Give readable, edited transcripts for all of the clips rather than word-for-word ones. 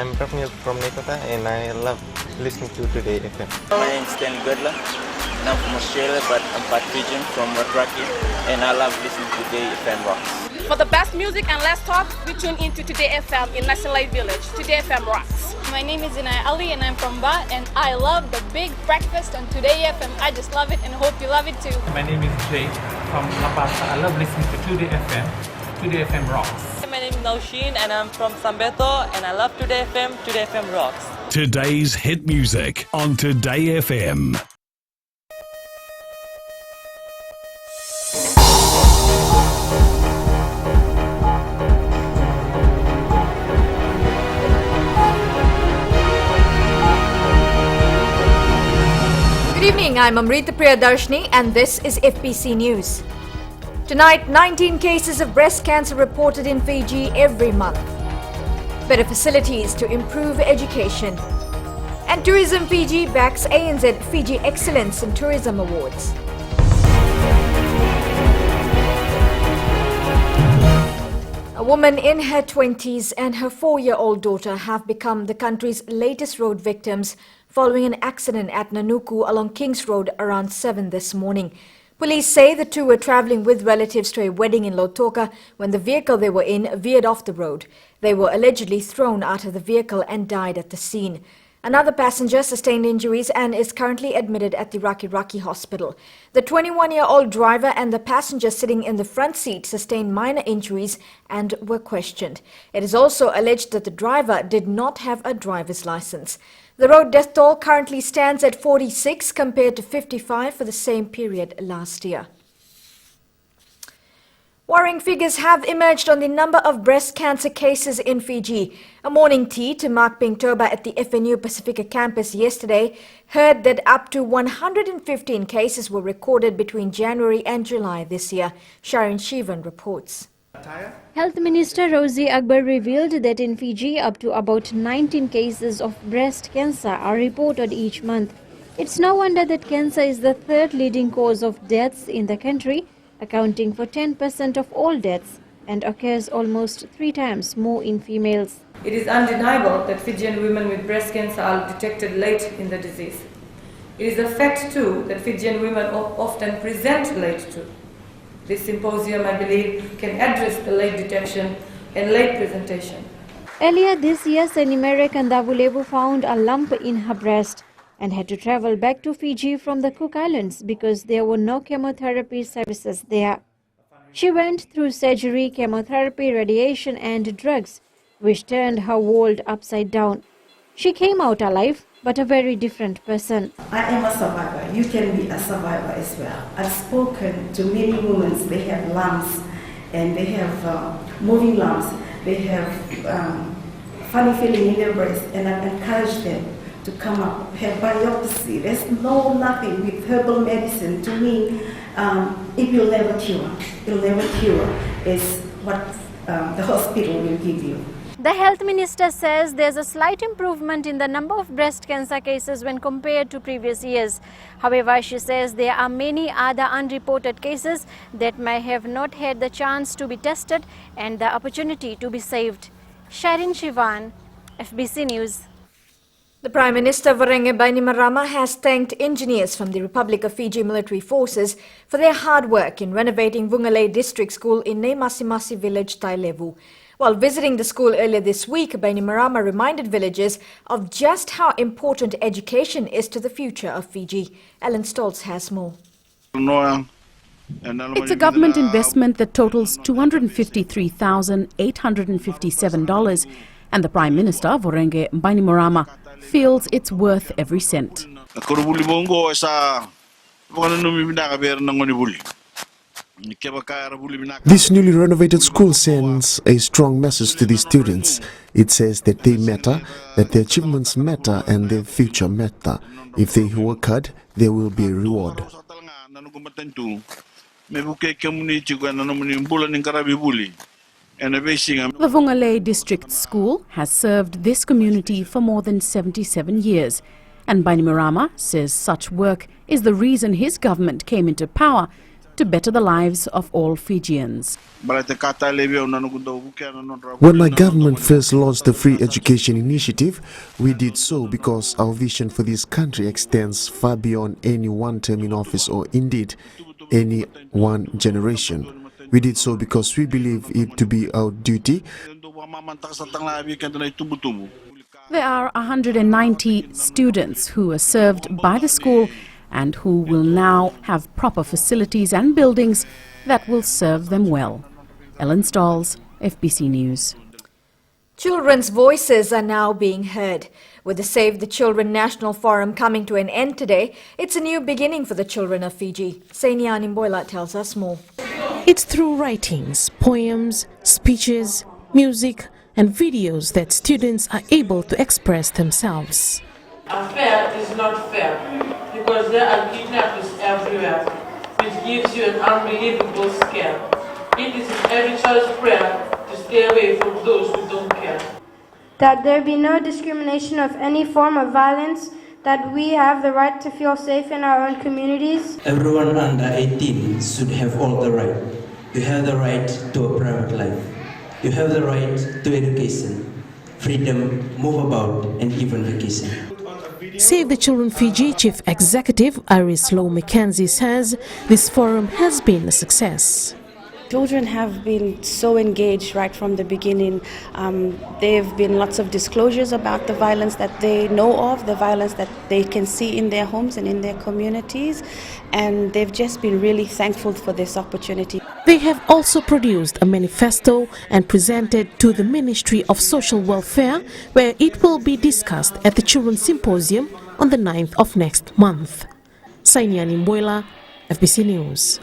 I'm from Nekota and I love listening to Today FM. My name is Ken Godler and I'm from Australia, but I'm part Fijian from Watraki, and I love listening to Today FM Rocks. For the best music and less talk, we tune into Today FM in National Light Village. Today FM rocks. My name is Inaya Ali and I'm from Ba, and I love the big breakfast on Today FM. I just love it and hope you love it too. My name is Jay from La Paz. I love listening to Today FM. Today FM rocks. My name is Naushin and I'm from Sambeto, and I love Today FM. Today FM rocks. Today's hit music on Today FM. Good evening, I'm Amrita Priyadarshini and this is FBC News. Tonight, 19 cases of breast cancer reported in Fiji every month. Better facilities to improve education. And Tourism Fiji backs ANZ Fiji Excellence in Tourism Awards. A woman in her 20s and her 4-year-old daughter have become the country's latest road victims following an accident at Nanuku along Kings Road around 7 this morning. Police say the two were travelling with relatives to a wedding in Lautoka when the vehicle they were in veered off the road. They were allegedly thrown out of the vehicle and died at the scene. Another passenger sustained injuries and is currently admitted at the Raki Hospital. The 21-year-old driver and the passenger sitting in the front seat sustained minor injuries and were questioned. It is also alleged that the driver did not have a driver's license. The road death toll currently stands at 46 compared to 55 for the same period last year. Worrying figures have emerged on the number of breast cancer cases in Fiji. A morning tea to mark Pinktober at the FNU Pacifica campus yesterday heard that up to 115 cases were recorded between January and July this year. Sharon Shivan reports. Health Minister Rosie Akbar revealed that in Fiji up to about 19 cases of breast cancer are reported each month. It's no wonder that cancer is the third leading cause of deaths in the country, accounting for 10% of all deaths, and occurs almost 3 times more in females. It is undeniable that Fijian women with breast cancer are detected late in the disease. It is a fact too that Fijian women often present late too. This symposium, I believe, can address the late detection and late presentation. Earlier this year, Senimere Kandavulevu found a lump in her breast and had to travel back to Fiji from the Cook Islands because there were no chemotherapy services there. She went through surgery, chemotherapy, radiation and drugs, which turned her world upside down. She came out alive, but a very different person. I am a survivor. You can be a survivor as well. I've spoken to many women. They have lumps and they have moving lumps. They have funny feeling in their breast, and I've encouraged them to come up, have biopsy. There's nothing with herbal medicine. To me, it will never cure. It will never cure. It's what the hospital will give you. The health minister says there's a slight improvement in the number of breast cancer cases when compared to previous years. However, she says there are many other unreported cases that may have not had the chance to be tested and the opportunity to be saved. Sharin Shivan, FBC News. The Prime Minister Varenge Bainimarama has thanked engineers from the Republic of Fiji Military Forces for their hard work in renovating Vungale District School in Nemasimasi village, Tailevu. While visiting the school earlier this week, Bainimarama reminded villagers of just how important education is to the future of Fiji. Alan Stoltz has more. It's a government investment that totals $253,857, and the Prime Minister, Vorenge Bainimarama, feels it's worth every cent. This newly renovated school sends a strong message to the students. It says that they matter, that their achievements matter, and their future matter. If they work hard, there will be a reward. The Vungale District School has served this community for more than 77 years. And Bainimarama says such work is the reason his government came into power to better the lives of all Fijians. When my government first launched the Free Education Initiative, we did so because our vision for this country extends far beyond any one term in office or indeed any one generation. We did so because we believe it to be our duty. There are 190 students who are served by the school and who will now have proper facilities and buildings that will serve them well. Ellen Stalls, FBC News. Children's voices are now being heard. With the Save the Children National Forum coming to an end today, it's a new beginning for the children of Fiji. Sainia Nimboila tells us more. It's through writings, poems, speeches, music and videos that students are able to express themselves. Fair is not fair because there are kidnappers everywhere, which gives you an unbelievable scare. It is every child's prayer to stay away from those who don't care. That there be no discrimination of any form of violence, that we have the right to feel safe in our own communities. Everyone under 18 should have all the right. You have the right to a private life. You have the right to education, freedom, move about, and even vacation. Save the Children Fiji Chief Executive Iris Lowe Mackenzie says this forum has been a success. Children have been so engaged right from the beginning. There have been lots of disclosures about the violence that they know of, the violence that they can see in their homes and in their communities, and they've just been really thankful for this opportunity. They have also produced a manifesto and presented to the Ministry of Social Welfare, where it will be discussed at the Children's Symposium on the 9th of next month. Sainia Nimboila, FBC News.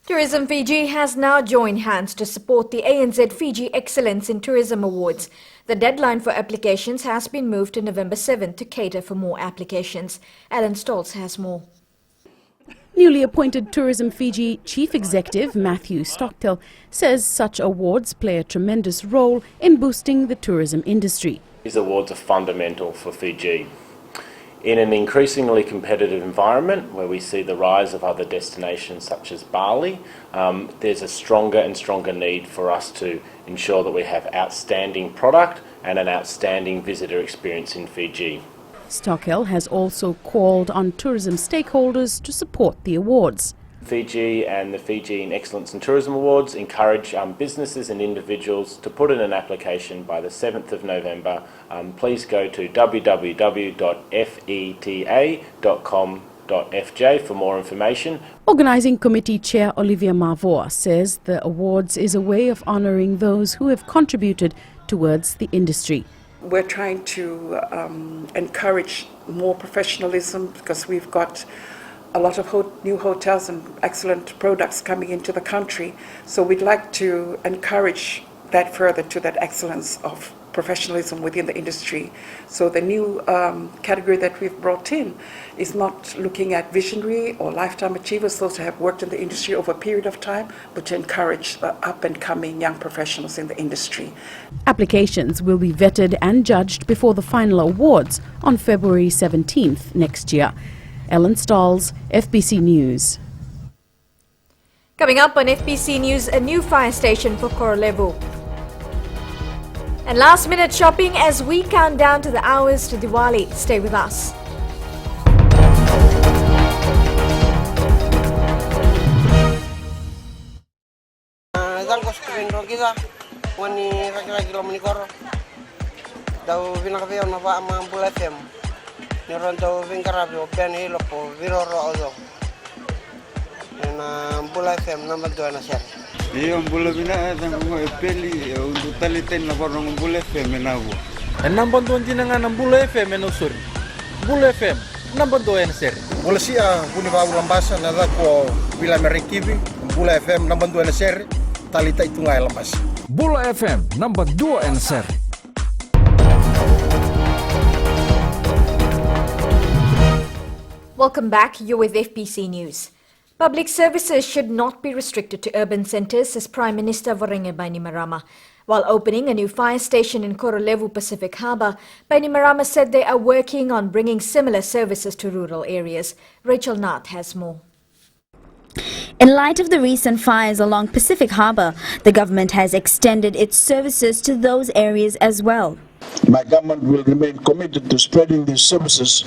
Tourism Fiji has now joined hands to support the ANZ Fiji Excellence in Tourism Awards. The deadline for applications has been moved to November 7th to cater for more applications. Alan Stoltz has more. Newly appointed Tourism Fiji Chief Executive Matthew Stockdale says such awards play a tremendous role in boosting the tourism industry. These awards are fundamental for Fiji. In an increasingly competitive environment where we see the rise of other destinations such as Bali, there's a stronger and stronger need for us to ensure that we have outstanding product and an outstanding visitor experience in Fiji. Stockdale has also called on tourism stakeholders to support the awards. Fiji and the Fijian Excellence in Tourism Awards encourage businesses and individuals to put in an application by the 7th of November. Please go to www.feta.com.fj for more information. Organising Committee Chair Olivia Mavoa says the awards is a way of honouring those who have contributed towards the industry. We're trying to encourage more professionalism because we've got a lot of new hotels and excellent products coming into the country. So we'd like to encourage that further to that excellence of professionalism within the industry. So the new category that we've brought in is not looking at visionary or lifetime achievers, those who have worked in the industry over a period of time, but to encourage the up-and-coming young professionals in the industry. Applications will be vetted and judged before the final awards on February 17th next year. Ellen Stalls, FBC News. Coming up on FBC News, a new fire station for Korolevu. And last minute shopping as we count down to the hours to Diwali. Stay with us. Nironto vinkarabio piani lopo viroro odo. Na Bula FM number 2 na sir. Iyo Bula bina tango epeli untuk taliten na porong Bula FM na wo. Number 2 jinanga ng Bula FM no sur. Bula FM number 2 na sir. Bula sia puni ba ulambasa na ko bila merikibi Bula FM number 2 na sir. Talita itu ngai lambas. Bula FM number 2 na sir. Welcome back. You're with FBC News. Public services should not be restricted to urban centres, says Prime Minister Vorenge Bainimarama. While opening a new fire station in Korolevu Pacific Harbour, Bainimarama said they are working on bringing similar services to rural areas. Rachel Nath has more. In light of the recent fires along Pacific Harbour, the government has extended its services to those areas as well. My government will remain committed to spreading these services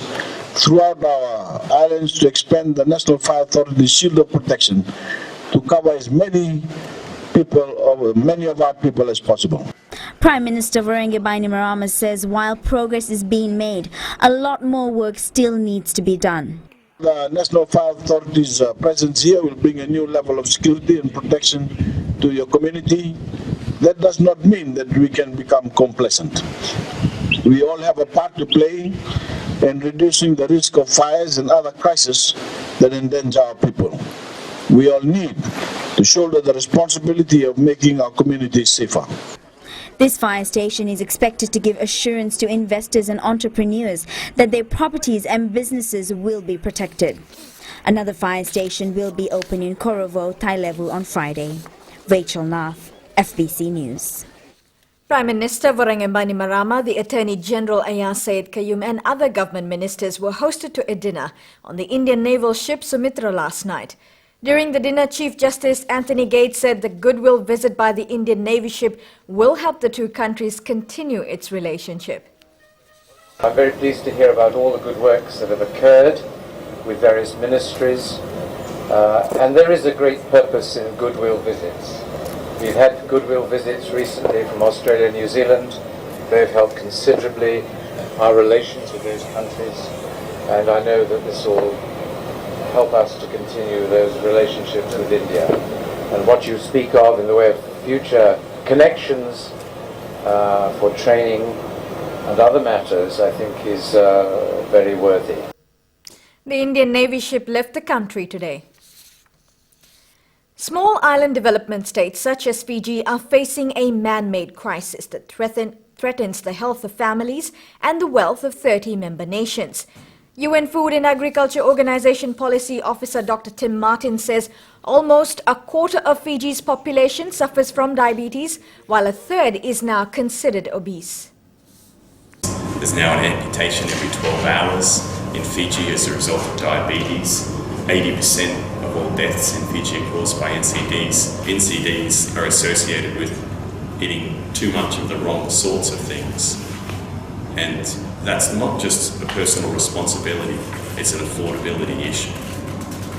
throughout our islands to expand the National Fire Authority's shield of protection to cover as many people, or many of our people as possible. Prime Minister Voreqe Bainimarama says while progress is being made, a lot more work still needs to be done. The National Fire Authority's presence here will bring a new level of security and protection to your community. That does not mean that we can become complacent. We all have a part to play in reducing the risk of fires and other crises that endanger our people. We all need to shoulder the responsibility of making our communities safer. This fire station is expected to give assurance to investors and entrepreneurs that their properties and businesses will be protected. Another fire station will be open in Korovo, Tailevu on Friday. Rachel Nath, FBC News. Prime Minister Voreqe Bainimarama, the Attorney General Ayaz Said Qayyum and other government ministers were hosted to a dinner on the Indian naval ship Sumitra last night. During the dinner, Chief Justice Anthony Gates said the goodwill visit by the Indian Navy ship will help the two countries continue its relationship. I'm very pleased to hear about all the good works that have occurred with various ministries, and there is a great purpose in goodwill visits. We've had goodwill visits recently from Australia and New Zealand. They've helped considerably our relations with those countries, and I know that this will help us to continue those relationships with India. And what you speak of in the way of future connections for training and other matters, I think is very worthy. The Indian Navy ship left the country today. Small island development states such as Fiji are facing a man-made crisis that threatens the health of families and the wealth of 30 member nations. UN Food and Agriculture Organization Policy Officer Dr. Tim Martin says almost a quarter of Fiji's population suffers from diabetes, while a third is now considered obese. There's now an amputation every 12 hours in Fiji as a result of diabetes. 80% of all deaths in Fiji are caused by NCDs. NCDs are associated with eating too much of the wrong sorts of things. And that's not just a personal responsibility, it's an affordability issue.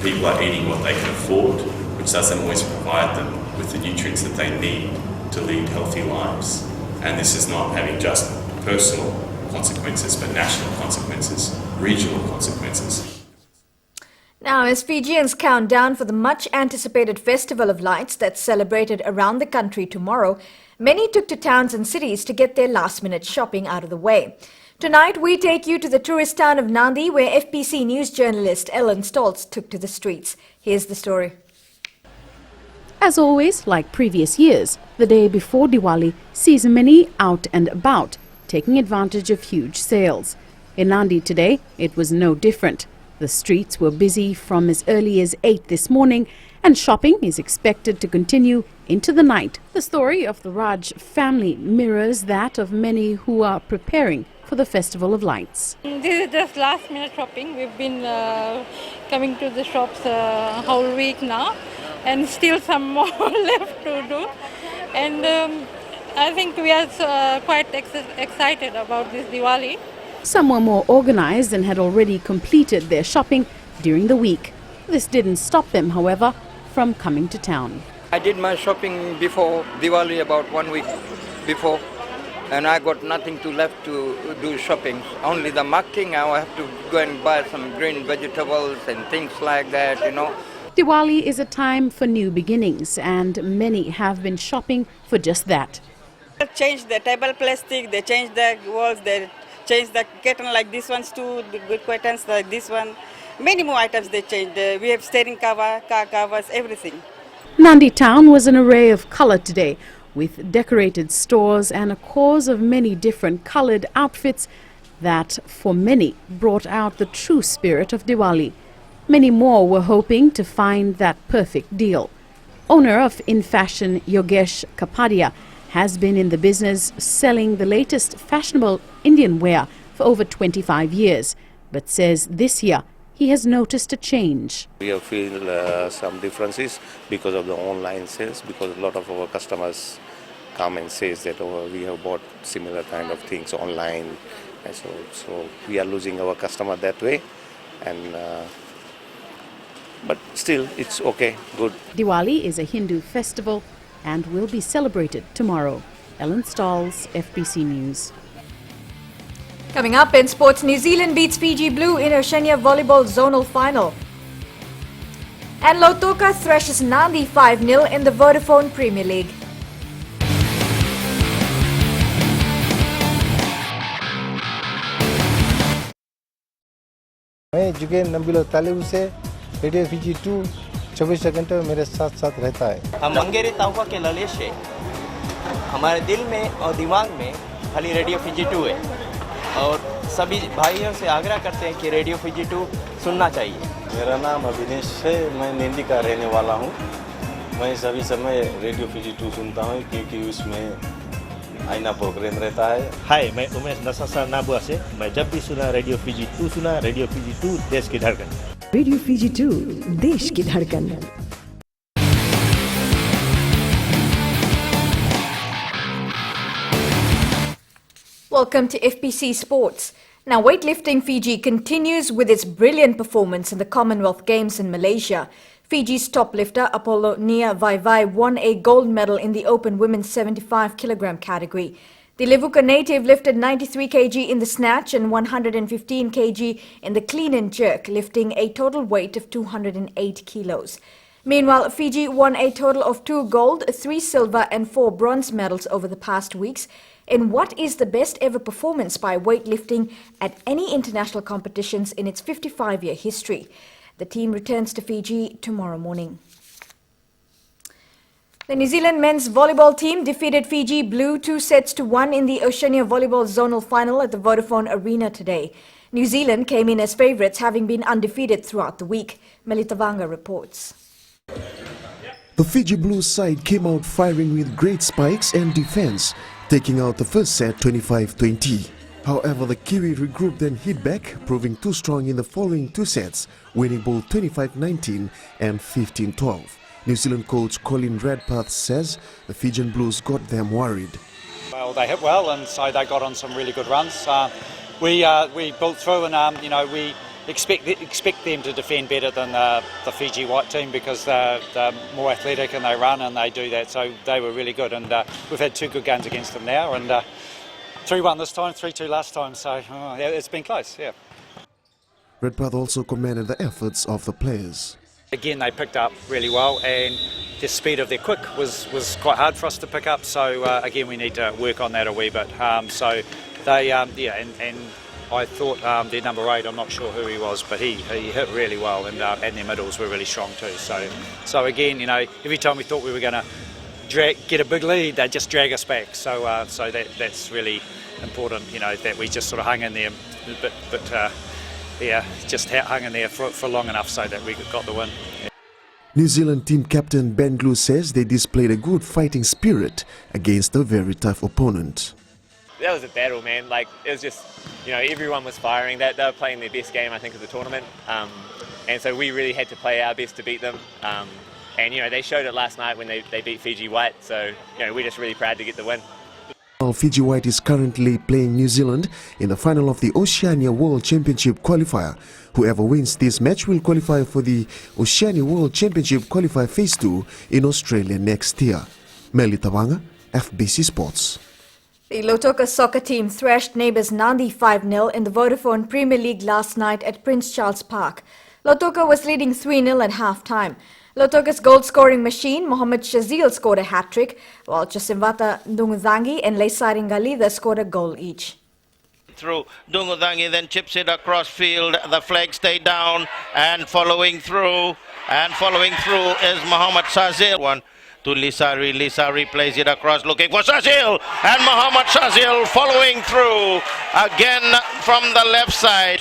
People are eating what they can afford, which doesn't always provide them with the nutrients that they need to lead healthy lives. And this is not having just personal consequences, but national consequences, regional consequences. Now, as Fijians count down for the much-anticipated Festival of Lights that's celebrated around the country tomorrow, many took to towns and cities to get their last-minute shopping out of the way. Tonight, we take you to the tourist town of Nandi, where FBC News journalist Ellen Stoltz took to the streets. Here's the story. As always, like previous years, the day before Diwali sees many out and about, taking advantage of huge sales. In Nandi today, it was no different. The streets were busy from as early as 8 this morning, and shopping is expected to continue into the night. The story of the Raj family mirrors that of many who are preparing for the Festival of Lights. This is just last minute shopping. We've been coming to the shops whole week now, and still some more left to do. And I think we are quite excited about this Diwali. Some were more organized and had already completed their shopping during the week. This didn't stop them, however, from coming to town. I did my shopping before Diwali, about 1 week before, and I got nothing left to do shopping. Only the marketing. I have to go and buy some green vegetables and things like that, you know. Diwali is a time for new beginnings, and many have been shopping for just that. They changed the table plastic, they changed the walls, they changed the curtain like this ones too, the good curtains like this one. Many more items they changed. We have steering cover, car covers, everything. Nandi town was an array of color today, with decorated stores and a cause of many different colored outfits that, for many, brought out the true spirit of Diwali. Many more were hoping to find that perfect deal. Owner of In Fashion, Yogesh Kapadia, has been in the business selling the latest fashionable Indian wear for over 25 years, but says this year he has noticed a change. We have feel some differences because of the online sales, because a lot of our customers come and says that we have bought similar kind of things online, and so we are losing our customer that way, and but still it's okay, good. Diwali is a Hindu festival and will be celebrated tomorrow. Ellen Stalls, FBC News. Coming up in sports, New Zealand beats Fiji Blue in Oceania Volleyball Zonal Final. And Lautoka thrashes Nandi 5-0 in the Vodafone Premier League. मैं जुगेन नंबिलो तालिब से radio Fiji 2 24 घंटे मेरे साथ साथ रहता है। हम मंगेरी ताहुआ के ललेश है, हमारे दिल में और दिमाग में खाली रेडियो फीजी 2 है और सभी भाइयों से आग्रह करते हैं कि रेडियो फीजी 2 सुनना चाहिए। मेरा नाम अभिनेश है, मैं निंदी का रहने वाला हूँ। मैं सभी समय रेडियो फीजी 2 सुनता हूँ क्योंकि उसमें आईना प्रोग्राम रहता है। हाय, मैं उमेश नसासा नाबुआ से। मैं जब भी सुना रेडियो फीजी 2 सुना। रेडियो फीजी 2 देश की धड़कन। रेडियो फीजी 2 देश की धड़कन। Welcome to FBC Sports. Now, weightlifting Fiji continues with its brilliant performance in the Commonwealth Games in Malaysia. Fiji's top lifter, Apollonia Vaivai, won a gold medal in the open women's 75 kilogram category. The Levuka native lifted 93 kg in the snatch and 115 kg in the clean and jerk, lifting a total weight of 208 kilos. Meanwhile, Fiji won a total of 2 gold, 3 silver and 4 bronze medals over the past weeks in what is the best ever performance by weightlifting at any international competitions in its 55-year history. The team returns to Fiji tomorrow morning. The New Zealand men's volleyball team defeated Fiji Blue 2-1 in the Oceania Volleyball Zonal Final at the Vodafone Arena today. New Zealand came in as favourites, having been undefeated throughout the week. Melitavanga reports. The Fiji Blues side came out firing with great spikes and defence, taking out the first set 25-20. However, the Kiwi regrouped and hit back, proving too strong in the following 2 sets, winning both 25-19 and 15-12. New Zealand coach Colin Redpath says the Fijian Blues got them worried. Well, they hit well, and so they got on some really good runs. We built through, and we expect them to defend better than the Fiji white team because they're more athletic and they run and they do that. So they were really good, and we've had 2 good games against them now, and 3-1 this time, 3-2 last time. So yeah, it's been close. Yeah. Redpath also commended the efforts of the players. Again, they picked up really well, and the speed of their quick was quite hard for us to pick up. So again, we need to work on that a wee bit. So they, and I thought their number 8, I'm not sure who he was, but he hit really well, and their middles were really strong too. So again, every time we thought we were going to get a big lead, they just drag us back. So that's really important, that we just sort of hung in there, but just hung in there for long enough so that we got the win. Yeah. New Zealand team captain Ben Glue says they displayed a good fighting spirit against a very tough opponent. That was a battle, man. It was just, everyone was firing. They were playing their best game, I think, of the tournament. And so we really had to play our best to beat them. And, they showed it last night when they beat Fiji White. So, we're just really proud to get the win. While Fiji White is currently playing New Zealand in the final of the Oceania World Championship qualifier. Whoever wins this match will qualify for the Oceania World Championship qualifier Phase 2 in Australia next year. Melitavanga, FBC Sports. The Lautoka soccer team thrashed neighbours Nandi 5-0 in the Vodafone Premier League last night at Prince Charles Park. Lautoka was leading 3-0 at half-time. Lautoka's goal-scoring machine, Mohamed Shazil, scored a hat-trick, while Chosimvata Dungudangi and Leisari Ngalida scored a goal each. Through Dungudangi, then chips it across field. The flag stayed down, and following through is Mohamed Shazil. One to Lisari. Lisari plays it across, looking for Shazil, and Mohamed Shazil following through again from the left side.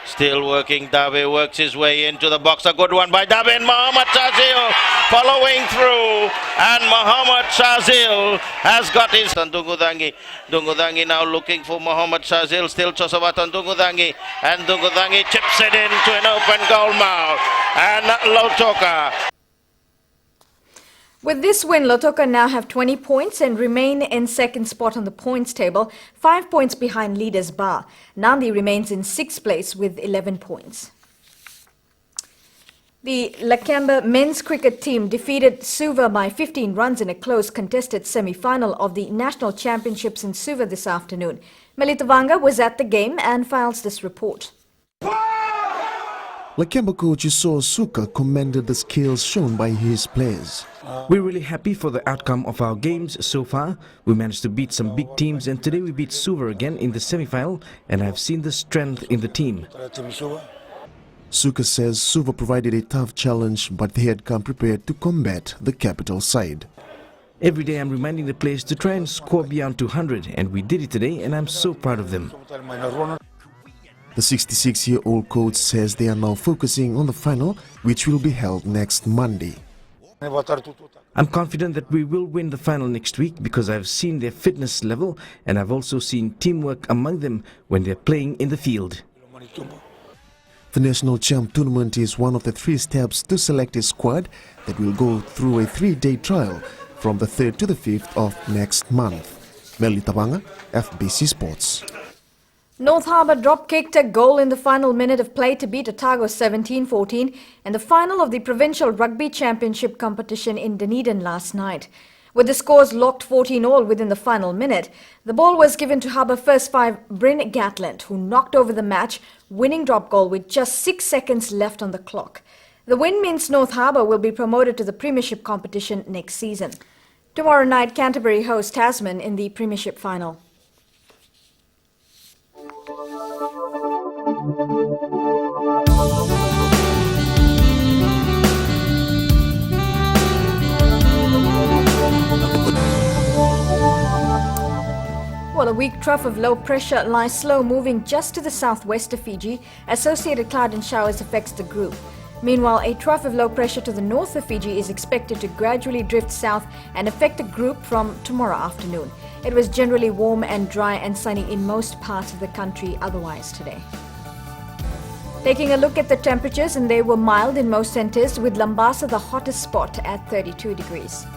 Still working, Dave works his way into the box. A good one by Dave and Mohammad Shazil following through. And Mohammad Shazil has got his... Dungudangi. Dungudangi now looking for Mohammad Shazil. Still Chosawatan Dungudangi. And Dungudangi chips it into an open goal mouth. And Lautoka. With this win, Lautoka now have 20 points and remain in second spot on the points table, 5 points behind leaders Ba. Nandi remains in 6th place with 11 points. The Lakemba men's cricket team defeated Suva by 15 runs in a close contested semi-final of the National Championships in Suva this afternoon. Melitavanga was at the game and files this report. Lakemba coach Iso Suka commended the skills shown by his players. We're really happy for the outcome of our games so far. We managed to beat some big teams and today we beat Suva again in the semi-final and I've seen the strength in the team. Suka says Suva provided a tough challenge but they had come prepared to combat the capital side. Every day I'm reminding the players to try and score beyond 200 and we did it today and I'm so proud of them. The 66-year-old coach says they are now focusing on the final, which will be held next Monday. I'm confident that we will win the final next week because I've seen their fitness level and I've also seen teamwork among them when they're playing in the field. The National Champ Tournament is one of the 3 steps to select a squad that will go through a 3-day trial from the 3rd to the 5th of next month. Melitavanga, FBC Sports. North Harbour drop-kicked a goal in the final minute of play to beat Otago 17-14 in the final of the Provincial Rugby Championship competition in Dunedin last night. With the scores locked 14-all within the final minute, the ball was given to Harbour first 5 Bryn Gatland, who knocked over the match-winning drop goal with just 6 seconds left on the clock. The win means North Harbour will be promoted to the Premiership competition next season. Tomorrow night, Canterbury host Tasman in the Premiership final. Well, a weak trough of low pressure lies slow moving just to the southwest of Fiji. Associated cloud and showers affects the group. Meanwhile, a trough of low pressure to the north of Fiji is expected to gradually drift south and affect the group from tomorrow afternoon. It was generally warm and dry and sunny in most parts of the country otherwise today. Taking a look at the temperatures, and they were mild in most centres, with Lambasa the hottest spot at 32 degrees.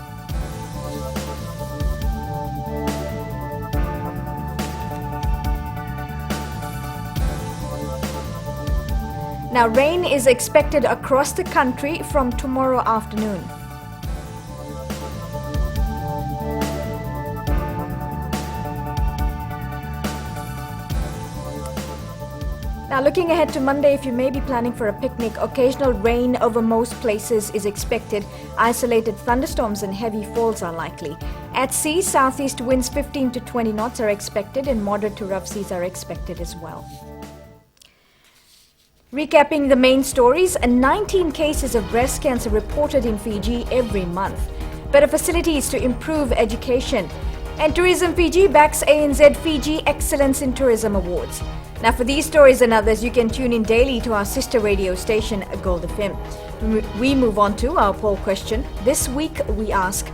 Now, rain is expected across the country from tomorrow afternoon. Now, looking ahead to Monday, if you may be planning for a picnic, occasional rain over most places is expected. Isolated thunderstorms and heavy falls are likely. At sea, southeast winds 15 to 20 knots are expected and moderate to rough seas are expected as well. Recapping the main stories, 19 cases of breast cancer reported in Fiji every month. Better facilities to improve education. And Tourism Fiji backs ANZ Fiji Excellence in Tourism Awards. Now, for these stories and others, you can tune in daily to our sister radio station, Gold FM. We move on to our poll question. This week we ask,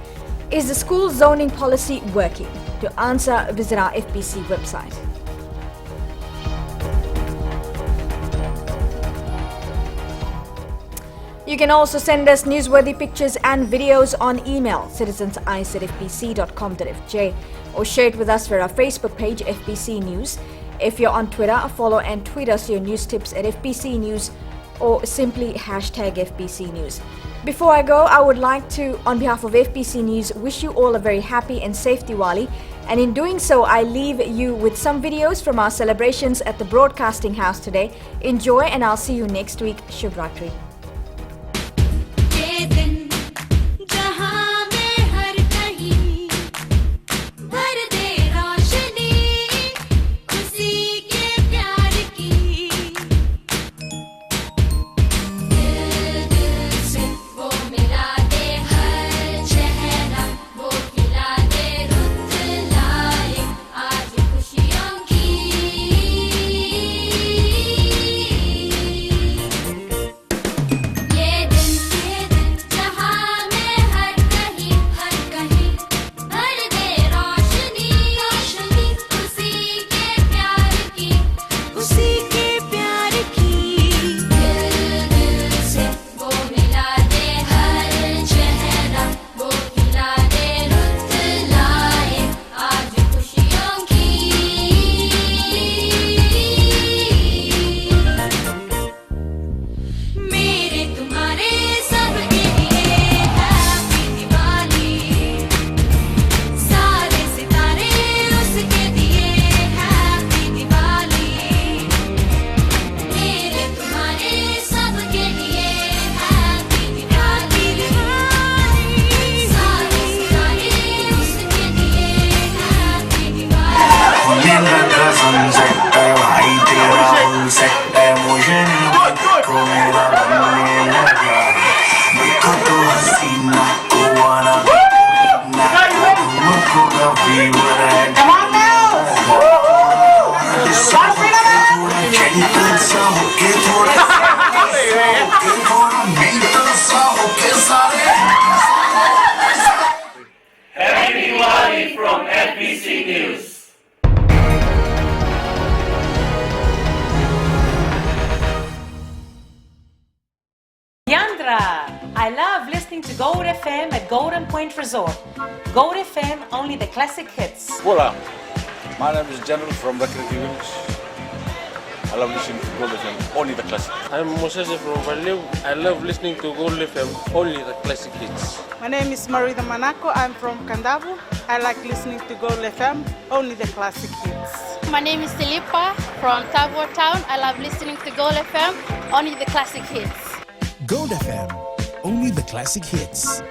is the school zoning policy working? To answer, visit our FBC website. You can also send us newsworthy pictures and videos on email, citizens@fbc.com.fj, or share it with us via our Facebook page, FBC News. If you're on Twitter, follow and tweet us your news tips at FBC News or simply hashtag FBC News. Before I go, I would like to, on behalf of FBC News, wish you all a very happy and safe Diwali. And in doing so, I leave you with some videos from our celebrations at the Broadcasting House today. Enjoy, and I'll see you next week. Shubh Ratri. Set है मुझे को मेरा बनने लगा देखो तो हसीना को आना मुझको का फीवर है जेंटल सा होके थोड़ा मेंटल सा होके सारे Happy Diwali from FBC News. Yandra, I love listening to Gold FM at Golden Point Resort. Gold FM, only the classic hits. Hola, my name is General from Recreative Village. I love listening to Gold FM, only the classic. I'm Moses from Valeu. I love listening to Gold FM, only the classic hits. My name is Marida Manako. I'm from Kandavu. I like listening to Gold FM, only the classic hits. My name is Silipa from Tagore Town. I love listening to Gold FM, only the classic hits. Gold FM, only the classic hits.